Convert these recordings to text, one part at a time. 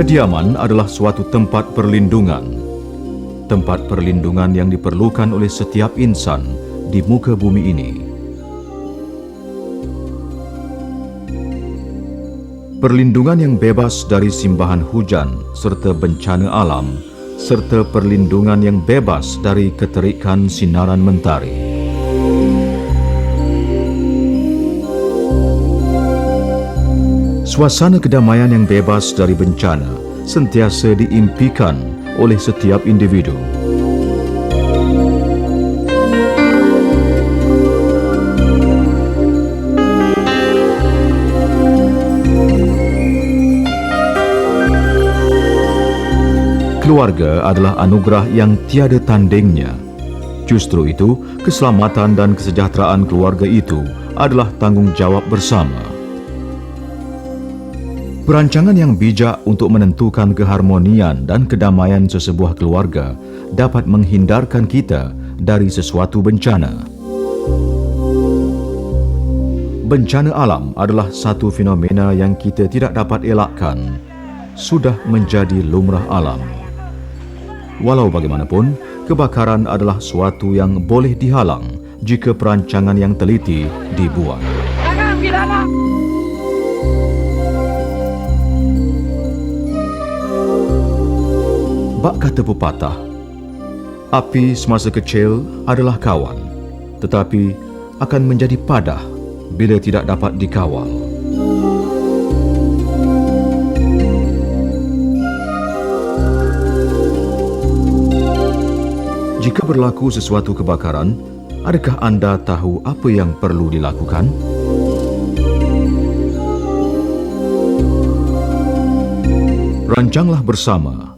Kediaman adalah suatu tempat perlindungan. Tempat perlindungan yang diperlukan oleh setiap insan di muka bumi ini. Perlindungan yang bebas dari simbahan hujan serta bencana alam, serta perlindungan yang bebas dari keterikan sinaran mentari. Suasana kedamaian yang bebas dari bencana sentiasa diimpikan oleh setiap individu. Keluarga adalah anugerah yang tiada tandingnya. Justru itu, keselamatan dan kesejahteraan keluarga itu adalah tanggungjawab bersama. Perancangan yang bijak untuk menentukan keharmonian dan kedamaian sesebuah keluarga dapat menghindarkan kita dari sesuatu bencana. Bencana alam adalah satu fenomena yang kita tidak dapat elakkan, sudah menjadi lumrah alam. Walau bagaimanapun, kebakaran adalah suatu yang boleh dihalang jika perancangan yang teliti dibuat. Bak kata pepatah, api semasa kecil adalah kawan, tetapi akan menjadi padah bila tidak dapat dikawal. Jika berlaku sesuatu kebakaran, adakah anda tahu apa yang perlu dilakukan? Rancanglah bersama.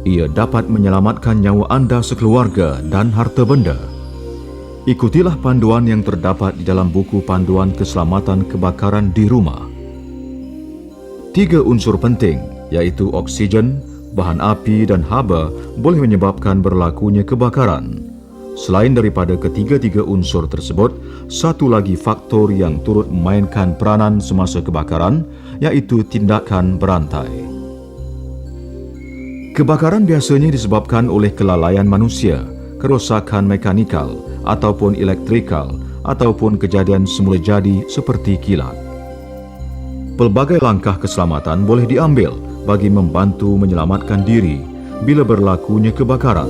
Ia dapat menyelamatkan nyawa anda sekeluarga dan harta benda. Ikutilah panduan yang terdapat di dalam buku panduan keselamatan kebakaran di rumah. 3 unsur penting, iaitu oksigen, bahan api dan haba boleh menyebabkan berlakunya kebakaran. Selain daripada ketiga-tiga unsur tersebut, satu lagi faktor yang turut memainkan peranan semasa kebakaran, iaitu tindakan berantai. Kebakaran biasanya disebabkan oleh kelalaian manusia, kerosakan mekanikal ataupun elektrikal ataupun kejadian semula jadi seperti kilat. Pelbagai langkah keselamatan boleh diambil bagi membantu menyelamatkan diri bila berlakunya kebakaran.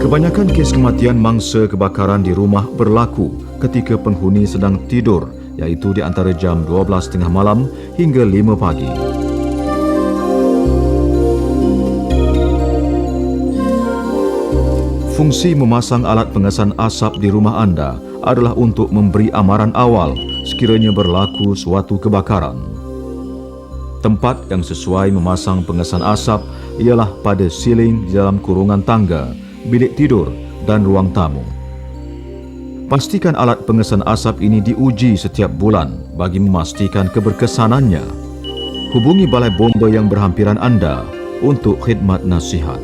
Kebanyakan kes kematian mangsa kebakaran di rumah berlaku ketika penghuni sedang tidur, iaitu di antara jam 12.30 malam hingga 5 pagi. Fungsi memasang alat pengesan asap di rumah anda adalah untuk memberi amaran awal sekiranya berlaku suatu kebakaran. Tempat yang sesuai memasang pengesan asap ialah pada siling di dalam kurungan tangga, bilik tidur dan ruang tamu. Pastikan alat pengesan asap ini diuji setiap bulan bagi memastikan keberkesanannya. Hubungi balai bomba yang berhampiran anda untuk khidmat nasihat.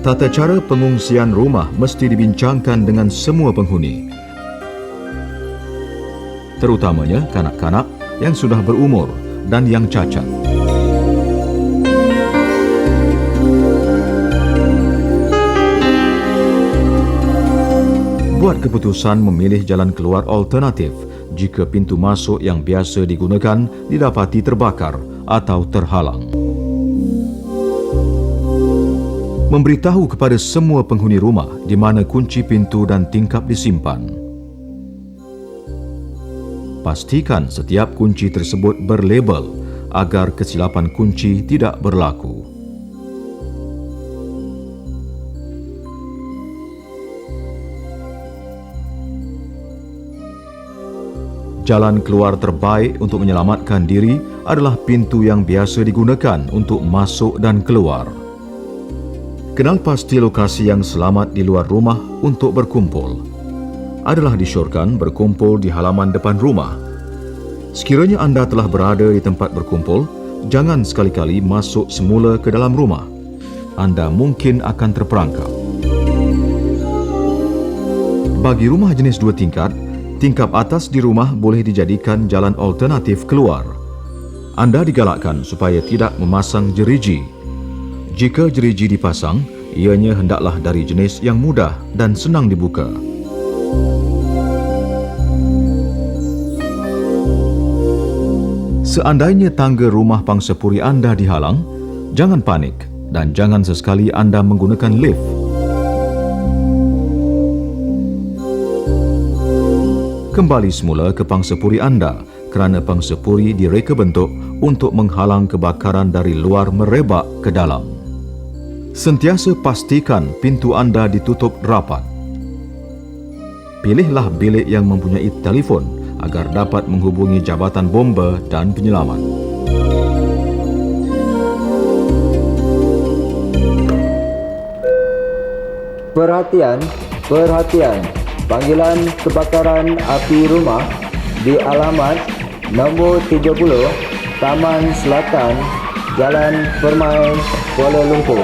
Tata cara pengungsian rumah mesti dibincangkan dengan semua penghuni, terutamanya kanak-kanak yang sudah berumur dan yang cacat. Buat keputusan memilih jalan keluar alternatif jika pintu masuk yang biasa digunakan didapati terbakar atau terhalang. Memberitahu kepada semua penghuni rumah di mana kunci pintu dan tingkap disimpan. Pastikan setiap kunci tersebut berlabel agar kesilapan kunci tidak berlaku. Jalan keluar terbaik untuk menyelamatkan diri adalah pintu yang biasa digunakan untuk masuk dan keluar. Kenal pasti lokasi yang selamat di luar rumah untuk berkumpul. Adalah disyorkan berkumpul di halaman depan rumah. Sekiranya anda telah berada di tempat berkumpul, jangan sekali-kali masuk semula ke dalam rumah. Anda mungkin akan terperangkap. Bagi rumah jenis 2 tingkat, tingkap atas di rumah boleh dijadikan jalan alternatif keluar. Anda digalakkan supaya tidak memasang jeriji. Jika jeriji dipasang, ianya hendaklah dari jenis yang mudah dan senang dibuka. Seandainya tangga rumah pangsapuri anda dihalang, jangan panik dan jangan sesekali anda menggunakan lift. Kembali semula ke pangsapuri anda kerana pangsapuri direka bentuk untuk menghalang kebakaran dari luar merebak ke dalam. Sentiasa pastikan pintu anda ditutup rapat. Pilihlah bilik yang mempunyai telefon agar dapat menghubungi jabatan bomba dan penyelamat. Perhatian, perhatian. Panggilan kebakaran api rumah di alamat nombor 30 Taman Selatan, Jalan Permai, Kuala Lumpur.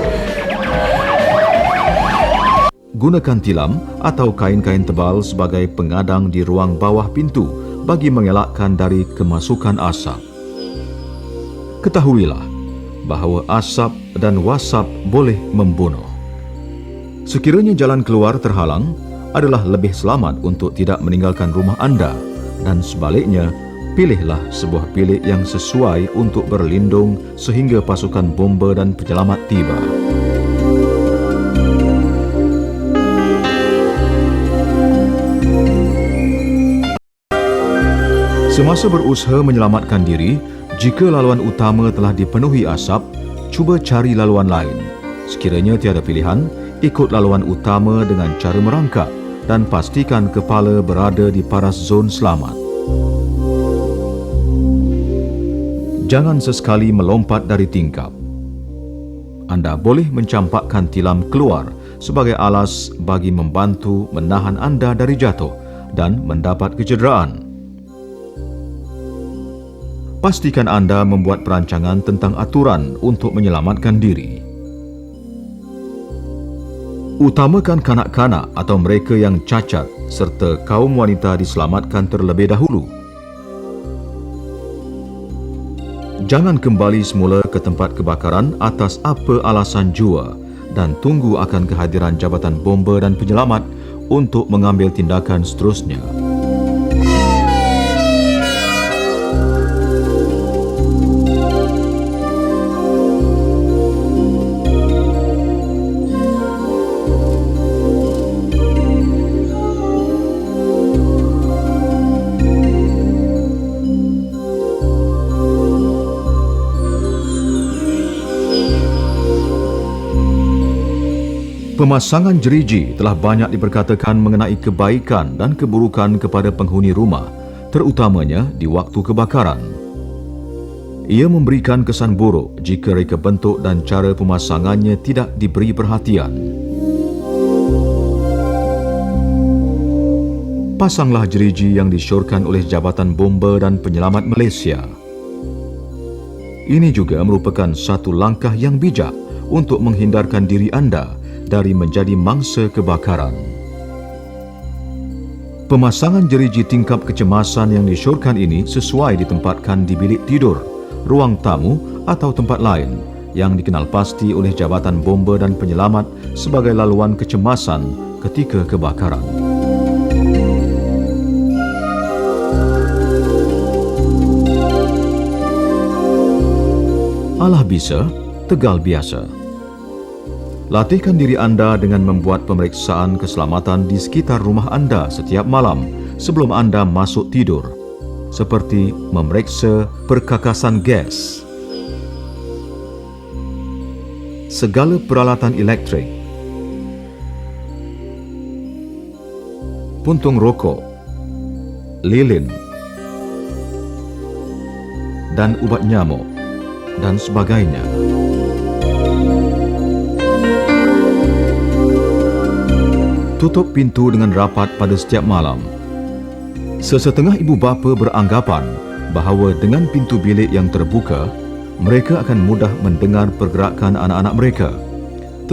Gunakan tilam atau kain-kain tebal sebagai pengadang di ruang bawah pintu bagi mengelakkan dari kemasukan asap. Ketahuilah bahawa asap dan wasap boleh membunuh. Sekiranya jalan keluar terhalang, adalah lebih selamat untuk tidak meninggalkan rumah anda dan sebaliknya, pilihlah sebuah bilik yang sesuai untuk berlindung sehingga pasukan bomba dan penyelamat tiba. Semasa berusaha menyelamatkan diri, jika laluan utama telah dipenuhi asap, cuba cari laluan lain. Sekiranya tiada pilihan, ikut laluan utama dengan cara merangkak dan pastikan kepala berada di paras zon selamat. Jangan sesekali melompat dari tingkap. Anda boleh mencampakkan tilam keluar sebagai alas bagi membantu menahan anda dari jatuh dan mendapat kecederaan. Pastikan anda membuat perancangan tentang aturan untuk menyelamatkan diri. Utamakan kanak-kanak atau mereka yang cacat serta kaum wanita diselamatkan terlebih dahulu. Jangan kembali semula ke tempat kebakaran atas apa alasan jua dan tunggu akan kehadiran jabatan bomba dan penyelamat untuk mengambil tindakan seterusnya. Pemasangan jeriji telah banyak diperkatakan mengenai kebaikan dan keburukan kepada penghuni rumah, terutamanya di waktu kebakaran. Ia memberikan kesan buruk jika reka bentuk dan cara pemasangannya tidak diberi perhatian. Pasanglah jeriji yang disyorkan oleh Jabatan Bomba dan Penyelamat Malaysia. Ini juga merupakan satu langkah yang bijak untuk menghindarkan diri anda dari menjadi mangsa kebakaran. Pemasangan jeriji tingkap kecemasan yang disyorkan ini sesuai ditempatkan di bilik tidur, ruang tamu atau tempat lain yang dikenal pasti oleh Jabatan Bomba dan Penyelamat sebagai laluan kecemasan ketika kebakaran. Alah bisa, tegal biasa. Latihkan diri anda dengan membuat pemeriksaan keselamatan di sekitar rumah anda setiap malam sebelum anda masuk tidur, seperti memeriksa perkakasan gas, segala peralatan elektrik, puntung rokok, lilin, dan ubat nyamuk, dan sebagainya. Tutup pintu dengan rapat pada setiap malam. Sesetengah ibu bapa beranggapan bahawa dengan pintu bilik yang terbuka, mereka akan mudah mendengar pergerakan anak-anak mereka.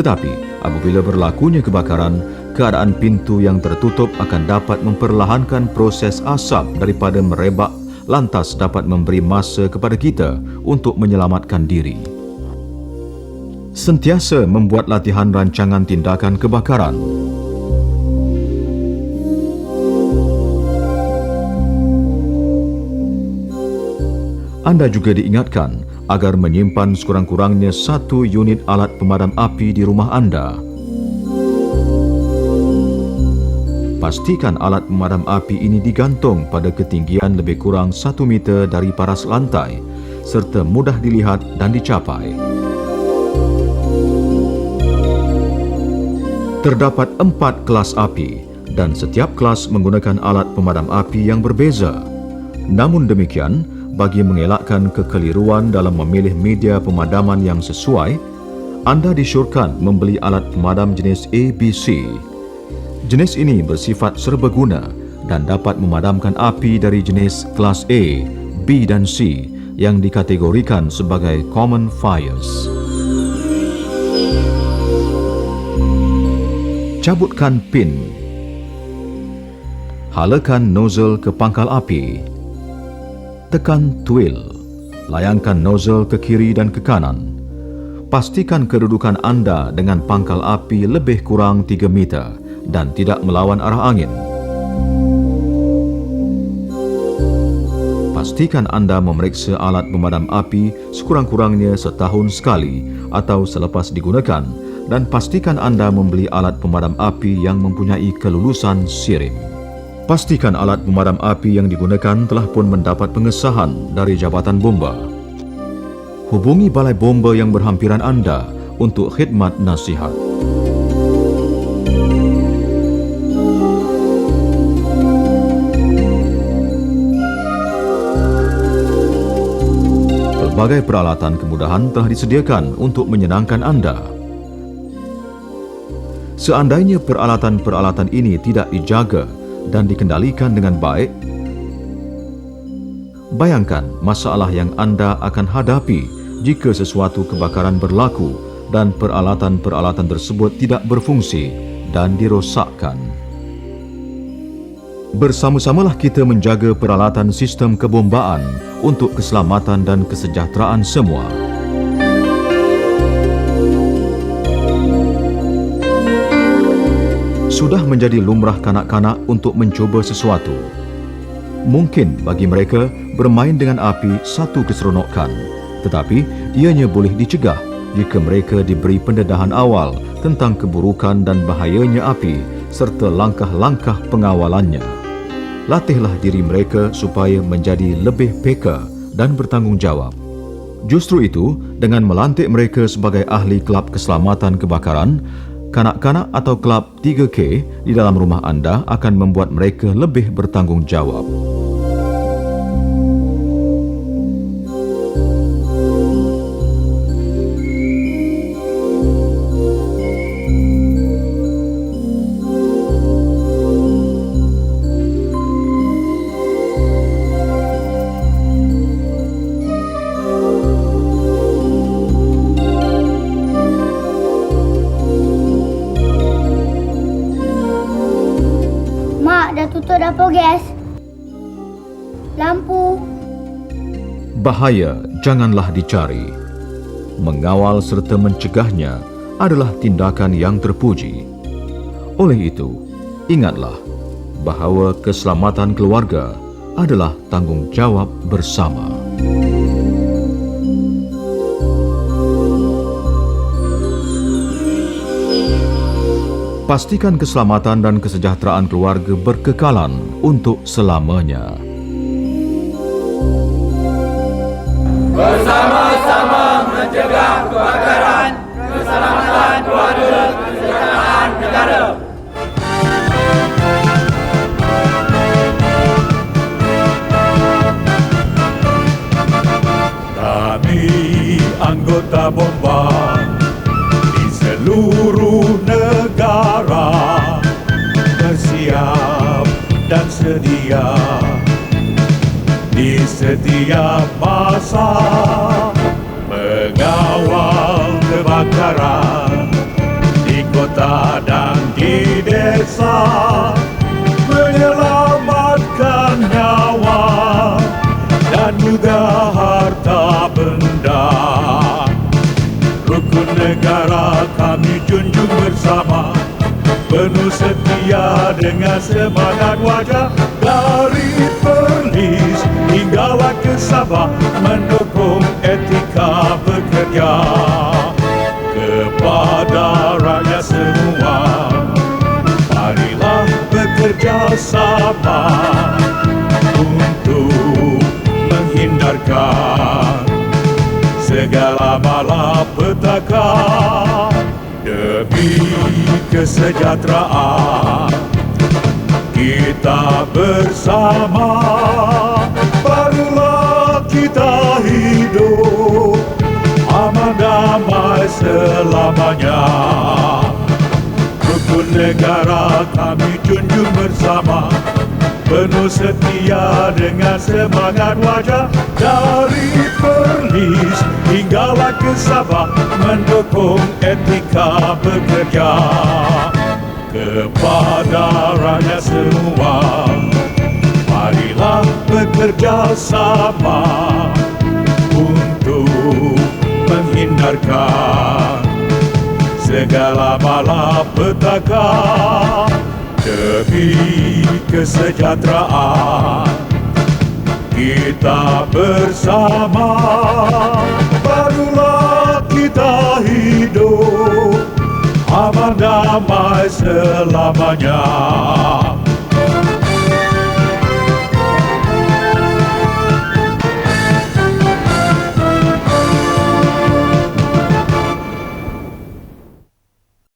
Tetapi apabila berlakunya kebakaran, keadaan pintu yang tertutup akan dapat memperlahankan proses asap daripada merebak, lantas dapat memberi masa kepada kita untuk menyelamatkan diri. Sentiasa membuat latihan rancangan tindakan kebakaran. Anda juga diingatkan agar menyimpan sekurang-kurangnya 1 unit alat pemadam api di rumah anda. Pastikan alat pemadam api ini digantung pada ketinggian lebih kurang 1 meter dari paras lantai serta mudah dilihat dan dicapai. Terdapat 4 kelas api dan setiap kelas menggunakan alat pemadam api yang berbeza. Namun demikian, bagi mengelakkan kekeliruan dalam memilih media pemadaman yang sesuai, anda disyorkan membeli alat pemadam jenis ABC. Jenis ini bersifat serbaguna dan dapat memadamkan api dari jenis kelas A, B dan C yang dikategorikan sebagai common fires. Cabutkan pin. Halakan nozzle ke pangkal api. Tekan twill. Layangkan nozzle ke kiri dan ke kanan. Pastikan kedudukan anda dengan pangkal api lebih kurang 3 meter dan tidak melawan arah angin. Pastikan anda memeriksa alat pemadam api sekurang-kurangnya setahun sekali atau selepas digunakan dan pastikan anda membeli alat pemadam api yang mempunyai kelulusan SIRIM. Pastikan alat pemadam api yang digunakan telah pun mendapat pengesahan dari Jabatan Bomba. Hubungi balai bomba yang berhampiran anda untuk khidmat nasihat. Pelbagai peralatan kemudahan telah disediakan untuk menyenangkan anda. Seandainya peralatan-peralatan ini tidak dijaga dan dikendalikan dengan baik, bayangkan masalah yang anda akan hadapi jika sesuatu kebakaran berlaku dan peralatan-peralatan tersebut tidak berfungsi dan dirosakkan. Bersama-samalah kita menjaga peralatan sistem kebombaan untuk keselamatan dan kesejahteraan semua. Sudah menjadi lumrah kanak-kanak untuk mencuba sesuatu. Mungkin bagi mereka bermain dengan api satu keseronokan, tetapi ianya boleh dicegah jika mereka diberi pendedahan awal tentang keburukan dan bahayanya api serta langkah-langkah pengawalannya. Latihlah diri mereka supaya menjadi lebih peka dan bertanggungjawab. Justru itu, dengan melantik mereka sebagai ahli kelab keselamatan kebakaran, kanak-kanak atau kelab 3K di dalam rumah anda akan membuat mereka lebih bertanggungjawab. Tutup dapur gas. Lampu. Bahaya janganlah dicari. Mengawal serta mencegahnya adalah tindakan yang terpuji. Oleh itu, ingatlah bahawa keselamatan keluarga adalah tanggungjawab bersama. Pastikan keselamatan dan kesejahteraan keluarga berkekalan untuk selamanya. Bersama-sama mencegah kebakaran, keselamatan keluarga, kesejahteraan negara. Kami anggota bomba di seluruh negara bersiap dan sedia di setiap masa mengawal kebakaran di kota dan di di desa, menyelamatkan nyawa dan juga harta benda. Rukun negara kami junjung bersama, penuh setia dengan semangat wajah. Dari Perlis hingga ke Sabah, mendukung etika bekerja. Kepada rakyat semua, marilah bekerja sama untuk menghindarkan segala malapetaka demi kesejahteraan kita bersama. Barulah kita hidup aman damai selamanya. Rukun negara kami junjung bersama, penuh setia dengan semangat wajah. Dari Perlis hingga ke Sabah, mendukung etika bekerja. Kepada rakyat semua, marilah bekerja sama untuk menghindarkan segala malapetaka demi kesejahteraan kita bersama. Barulah kita hidup aman damai selamanya.